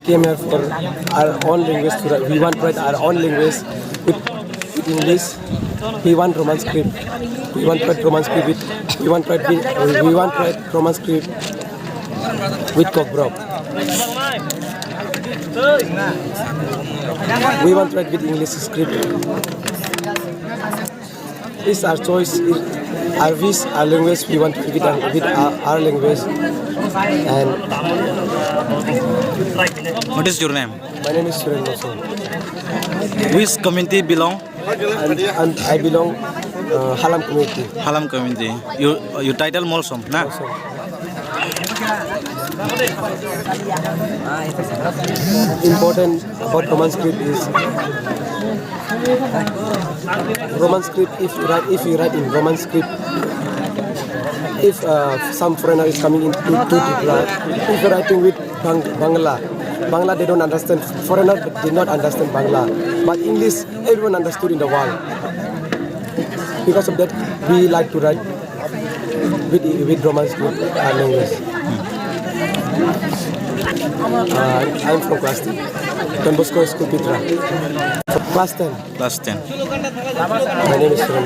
came here for our own language. We want to write our own language with English. We want Roman script. We want to write Roman script with. We want to write Roman script with Kokborok. We want to write with English script. It's our choice. Our wish, our language. We want to with our language. And What is your name? my name is Suren. Which community belong? And I belong Halam community. Halam community. You title Molsom, na? Also. Important about Roman script is Roman script. If you write in Roman script, if some foreigner is coming into Tripura, if you're writing with Bangla they don't understand. Foreigner did not understand Bangla, but English everyone understood in the world. Because of that, we like to write with Roman script language. I'm from class 10. Bosco School Pitra. Class 10. Class 10. My name is Suren.